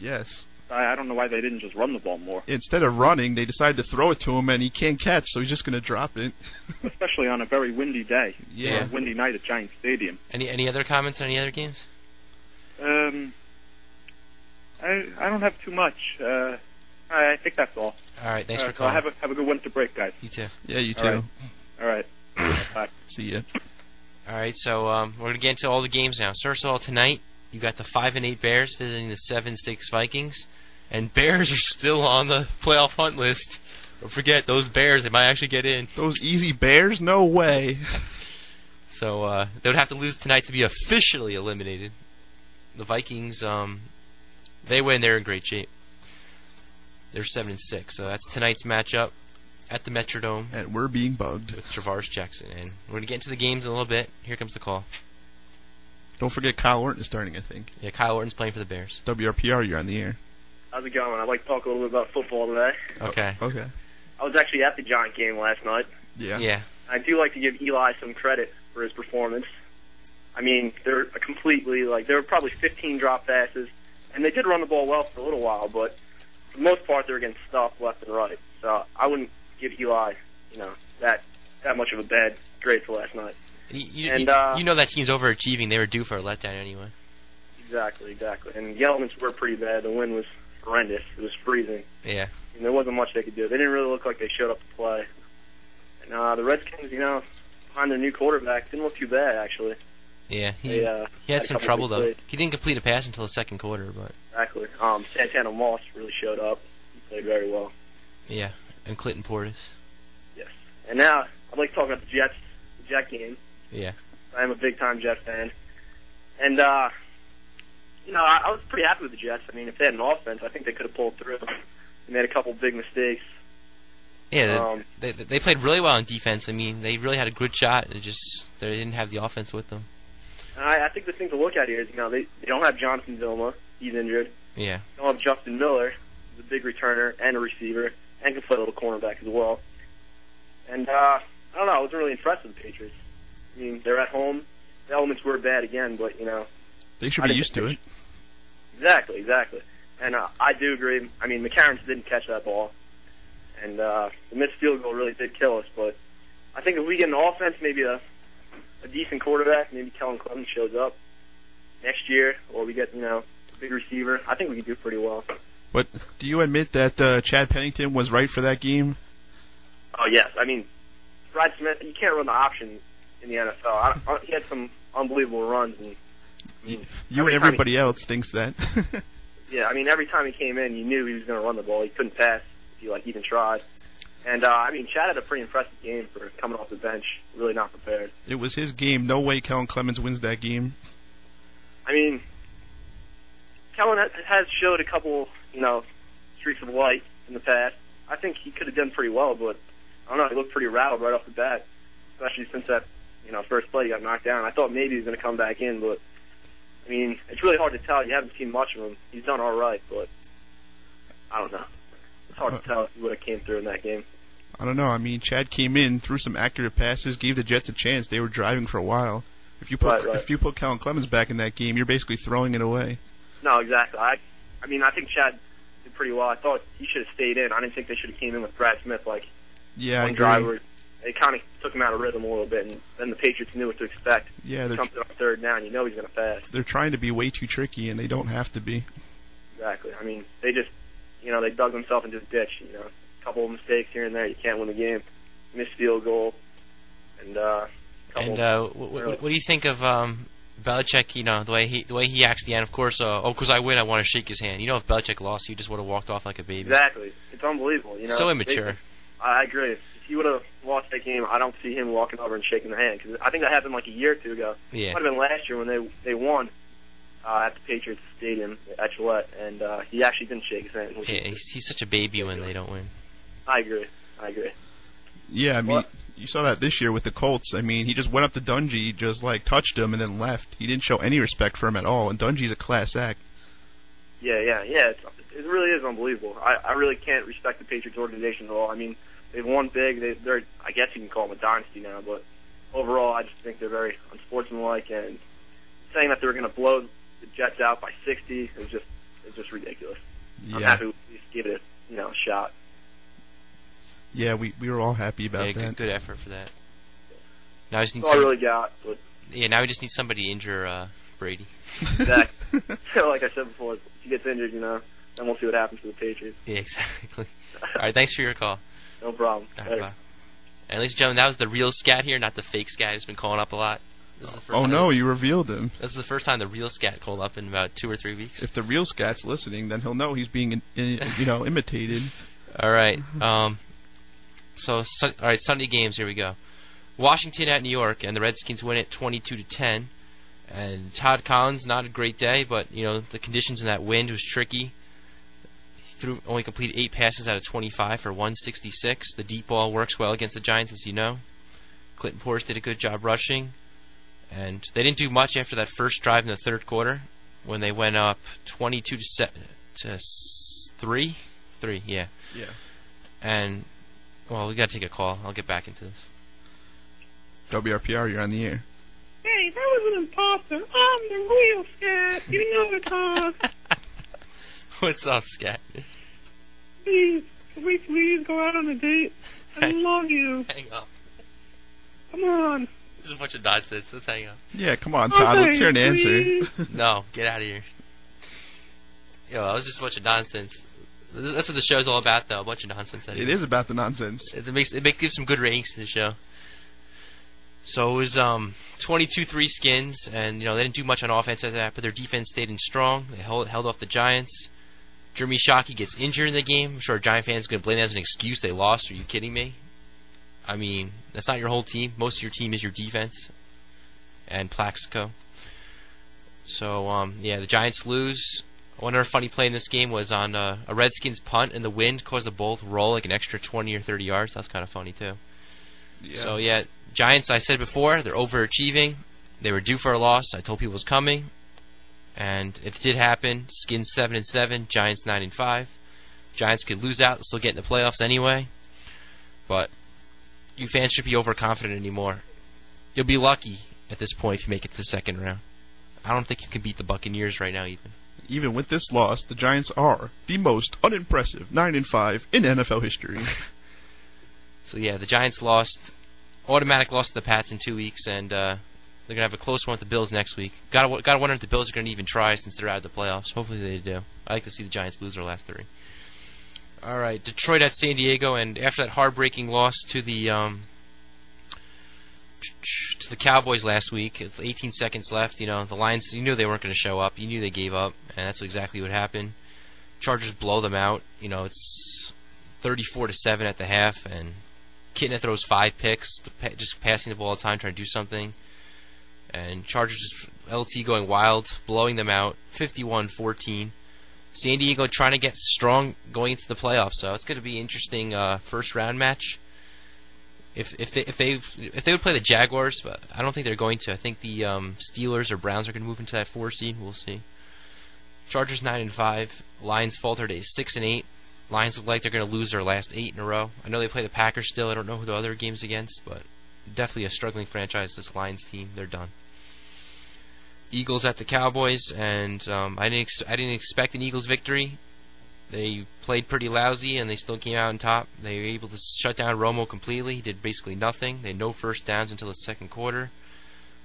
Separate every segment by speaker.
Speaker 1: Yes.
Speaker 2: I don't know why they didn't just run the ball more.
Speaker 1: Instead of running, they decided to throw it to him, and he can't catch, so he's just going to drop it.
Speaker 2: Especially on a very windy day.
Speaker 1: Yeah.
Speaker 2: Or a windy night at Giant Stadium.
Speaker 3: Any other comments on any other games?
Speaker 2: I don't have too much. I think that's all.
Speaker 3: All right, thanks for calling.
Speaker 2: So have a good winter break, guys.
Speaker 3: You too.
Speaker 1: Yeah, you too.
Speaker 2: All right. Bye.
Speaker 1: See ya.
Speaker 3: All right, so we're going to get into all the games now. First of all, tonight, you got the 5-8 Bears visiting the 7-6 Vikings. And Bears are still on the playoff hunt list. Don't forget, those Bears, they might actually get in.
Speaker 1: Those easy Bears? No way.
Speaker 3: So they would have to lose tonight to be officially eliminated. The Vikings, they win, they're in great shape. They're 7-6, so that's tonight's matchup at the Metrodome.
Speaker 1: And we're being bugged.
Speaker 3: With Travaris Jackson. And we're going to get into the games in a little bit. Here comes the call.
Speaker 1: Don't forget Kyle Orton is starting, I think.
Speaker 3: Yeah, Kyle Orton's playing for the Bears.
Speaker 1: WRPR, you're on the air.
Speaker 4: How's it going? I'd like to talk a little bit about football today.
Speaker 3: Okay.
Speaker 1: Okay.
Speaker 4: I was actually at the Giant game last night.
Speaker 1: Yeah.
Speaker 4: I do like to give Eli some credit for his performance. I mean, they're completely, there were probably 15 drop passes, and they did run the ball well for a little while, but for the most part, they were getting stuffed left and right. So I wouldn't give Eli, that much of a bad grade for last night.
Speaker 3: You know that team's overachieving. They were due for a letdown anyway.
Speaker 4: Exactly. And the elements were pretty bad. The wind was horrendous. It was freezing.
Speaker 3: Yeah.
Speaker 4: And there wasn't much they could do. They didn't really look like they showed up to play. And the Redskins, behind their new quarterback, didn't look too bad, actually.
Speaker 3: Yeah, he had some trouble, though. He didn't complete a pass until the second quarter, but...
Speaker 4: Exactly. Santana Moss really showed up. He played very well.
Speaker 3: Yeah, and Clinton Portis.
Speaker 4: Yes. And now, I'd like to talk about the Jet game.
Speaker 3: Yeah.
Speaker 4: I'm a big-time Jet fan. And, I was pretty happy with the Jets. I mean, if they had an offense, I think they could have pulled through. They made a couple big mistakes.
Speaker 3: Yeah, they played really well on defense. I mean, they really had a good shot. They didn't have the offense with them.
Speaker 4: I think the thing to look at here is, they don't have Jonathan Vilma. He's injured.
Speaker 3: Yeah.
Speaker 4: They don't have Justin Miller, who's a big returner and a receiver, and can play a little cornerback as well. And, I don't know, I wasn't really impressed with the Patriots. I mean, they're at home. The elements were bad again, but,
Speaker 1: they should be used to it.
Speaker 4: Exactly. And I do agree. I mean, McCarron didn't catch that ball. And the missed field goal really did kill us. But I think if we get an offense, maybe a decent quarterback, maybe Kellen Clemens shows up next year, or we get, a big receiver, I think we can do pretty well.
Speaker 1: But do you admit that Chad Pennington was right for that game?
Speaker 4: Oh, yes. I mean, Brad Smith, you can't run the option in the NFL. He had some unbelievable runs. And,
Speaker 1: you and everybody else thinks that.
Speaker 4: Yeah, I mean, every time he came in, you knew he was going to run the ball. He couldn't pass if he even tried. And, Chad had a pretty impressive game for coming off the bench, really not prepared.
Speaker 1: It was his game. No way Kellen Clemens wins that game.
Speaker 4: I mean, Kellen has showed a couple, streaks of light in the past. I think he could have done pretty well, but, I don't know, he looked pretty rattled right off the bat, especially since that, first play he got knocked down. I thought maybe he was going to come back in, but, I mean, it's really hard to tell. You haven't seen much of him. He's done all right, but I don't know. It's hard to tell if he would have came through in that game.
Speaker 1: I don't know. I mean, Chad came in, threw some accurate passes, gave the Jets a chance. They were driving for a while. If you put Kellen Clemens back in that game, you're basically throwing it away.
Speaker 4: No, exactly. I think Chad did pretty well. I thought he should have stayed in. I didn't think they should have came in with Brad Smith one drive where they kind of took him out of rhythm a little bit, and then the Patriots knew what to expect.
Speaker 1: Yeah,
Speaker 4: they're coming on third down. You know he's going to pass.
Speaker 1: They're trying to be way too tricky, and they don't have to be.
Speaker 4: Exactly. I mean, they just, they dug themselves into the ditch. A couple of mistakes here and there, you can't win the game. Missed field goal, and
Speaker 3: what do you think of Belichick? The way he acts at the end. Of course, because I win, I want to shake his hand. If Belichick lost, he just would have walked off like a baby.
Speaker 4: Exactly. It's unbelievable.
Speaker 3: So immature.
Speaker 4: I agree. If he would have lost that game, I don't see him walking over and shaking the hand. Cause I think that happened like a year or two ago.
Speaker 3: Yeah.
Speaker 4: It might have been last year when they won at the Patriots Stadium at Gillette, and he actually didn't shake his hand.
Speaker 3: Yeah, he's such a baby when they don't win.
Speaker 4: I agree.
Speaker 1: Yeah, I mean, you saw that this year with the Colts. I mean, he just went up to Dungy, just touched him, and then left. He didn't show any respect for him at all, and Dungy's a class act.
Speaker 4: Yeah. It really is unbelievable. I really can't respect the Patriots organization at all. I mean, they've won big. They're, I guess you can call them a dynasty now, but overall, I just think they're very unsportsmanlike. And saying that they were going to blow the Jets out by 60 is is just ridiculous.
Speaker 1: Yeah.
Speaker 4: I'm happy we at least give it a shot.
Speaker 1: Yeah, we were all happy about
Speaker 3: Yeah,
Speaker 1: that.
Speaker 3: good effort for that. Now we just need
Speaker 4: That's all I really got. But
Speaker 3: now we just need somebody to injure Brady.
Speaker 4: exactly. Like I said before, if he gets injured, then we'll see what happens to the Patriots.
Speaker 3: Yeah, exactly. All right, thanks for your call.
Speaker 4: No problem.
Speaker 3: All right, bye. And ladies and gentlemen, that was the real scat here, not the fake scat who's been calling up a lot. This is the first time
Speaker 1: no, you revealed him.
Speaker 3: This is the first time the real scat called up in about 2 or 3 weeks.
Speaker 1: If the real scat's listening, then he'll know he's being, imitated.
Speaker 3: All right. All right, Sunday games, here we go. Washington at New York, and the Redskins win it 22-10. And Todd Collins, not a great day, but the conditions in that wind was tricky. He only completed 8 passes out of 25 for 166. The deep ball works well against the Giants, as you know. Clinton Portis did a good job rushing, and they didn't do much after that first drive in the third quarter when they went up 22-3. Yeah.
Speaker 1: Yeah.
Speaker 3: And we got to take a call. I'll get back into this.
Speaker 1: WRPR, you're on the air.
Speaker 5: Hey, that was an imposter. I'm the real Scat. You know the cause.
Speaker 3: What's up, Scat?
Speaker 5: Please, can we please go out on a date? I love you.
Speaker 3: Hang up.
Speaker 5: Come on.
Speaker 3: This is a bunch of nonsense. Let's hang up.
Speaker 1: Yeah, come on, Todd. Let's hear an answer.
Speaker 5: Please.
Speaker 3: No, get out of here. That was just a bunch of nonsense. That's what the show's all about, though. A bunch of nonsense. Anyway.
Speaker 1: It is about the nonsense.
Speaker 3: It gives some good ratings to the show. So it was 22-3 Skins, and they didn't do much on offense after that, but their defense stayed in strong. They held off the Giants. Jeremy Shockey gets injured in the game. I'm sure Giant fans are going to blame that as an excuse. They lost. Are you kidding me? I mean, that's not your whole team. Most of your team is your defense and Plaxico. So, the Giants lose. One other funny play in this game was on a Redskins punt, and the wind caused the ball to roll like an extra 20 or 30 yards. That's kind of funny, too.
Speaker 1: Yeah.
Speaker 3: So, Giants, I said before, they're overachieving. They were due for a loss. I told people it was coming. And it did happen. Skins 7-7, Giants 9-5. Giants could lose out and still get in the playoffs anyway. But you fans should be overconfident anymore. You'll be lucky at this point if you make it to the second round. I don't think you can beat the Buccaneers right now even.
Speaker 1: Even with this loss, the Giants are the most unimpressive 9-5 in NFL history.
Speaker 3: So the Giants lost. Automatic loss to the Pats in 2 weeks, and they're going to have a close one with the Bills next week. Got to wonder if the Bills are going to even try since they're out of the playoffs. Hopefully they do. I like to see the Giants lose their last 3. All right, Detroit at San Diego, and after that heartbreaking loss to the Cowboys last week, with 18 seconds left, the Lions, you knew they weren't going to show up. You knew they gave up, and that's exactly what happened. Chargers blow them out. It's 34-7 at the half, and Kitna throws 5 picks, just passing the ball all the time, trying to do something. And Chargers just LT going wild, blowing them out, 51-14. San Diego trying to get strong going into the playoffs, so it's going to be an interesting first round match. If they would play the Jaguars, but I don't think they're going to. I think the Steelers or Browns are going to move into that 4 seed. We'll see. Chargers 9-5. Lions falter to 6-8. Lions look like they're going to lose their last 8 in a row. I know they play the Packers still. I don't know who the other game's against, but definitely a struggling franchise, this Lions team. They're done. Eagles at the Cowboys, and I didn't expect an Eagles victory. They played pretty lousy, and they still came out on top. They were able to shut down Romo completely. He did basically nothing. They had no first downs until the second quarter,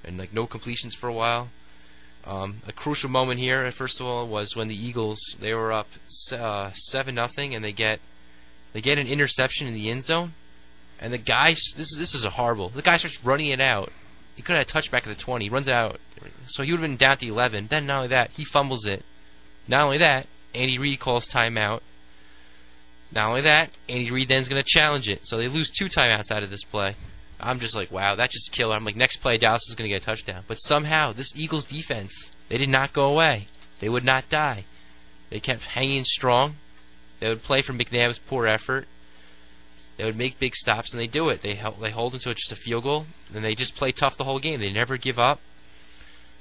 Speaker 3: and no completions for a while. A crucial moment here, first of all, was when the Eagles, they were up 7-0, and they get an interception in the end zone, and the guy, this is a horrible. The guy starts running it out. He could have had a touchback at the 20. He runs it out, so he would have been down to 11. Then not only that, he fumbles it. Not only that, Andy Reid calls timeout. Not only that, Andy Reid then is going to challenge it. So they lose 2 timeouts out of this play. I'm just like, wow, that's just killer. I'm like, next play, Dallas is going to get a touchdown. But somehow, this Eagles defense, they did not go away. They would not die. They kept hanging strong. They would play for McNabb's poor effort. They would make big stops, and they do it. They hold them to just a field goal, and they just play tough the whole game. They never give up.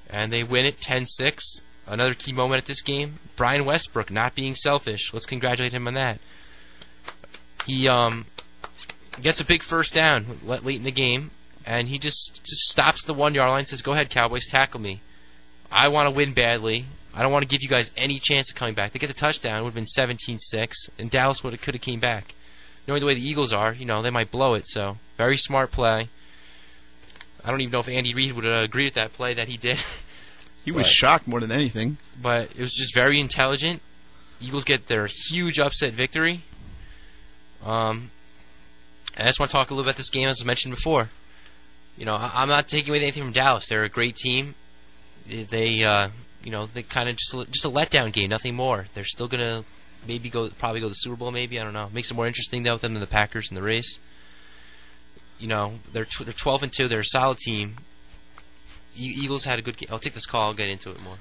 Speaker 3: And they win it 10-6. Another key moment at this game, Brian Westbrook not being selfish. Let's congratulate him on that. He gets a big first down late in the game, and he just stops the 1 yard line and says, "Go ahead, Cowboys, tackle me. I want to win badly. I don't want to give you guys any chance of coming back. They get the touchdown, it would have been 17-6, and Dallas could have came back. Knowing the way the Eagles are, they might blow it. So very smart play. I don't even know if Andy Reid would agree with that play that he did.
Speaker 1: He was shocked more than anything.
Speaker 3: But it was just very intelligent. Eagles get their huge upset victory. I just want to talk a little about this game, as I mentioned before. I'm not taking away anything from Dallas. They're a great team. They kind of just a letdown game, nothing more. They're still gonna probably go to the Super Bowl. Maybe, I don't know. Makes it more interesting though with them than the Packers in the race. They're 12-2. They're a solid team. Eagles had a good game. I'll take this call. I'll get into it more.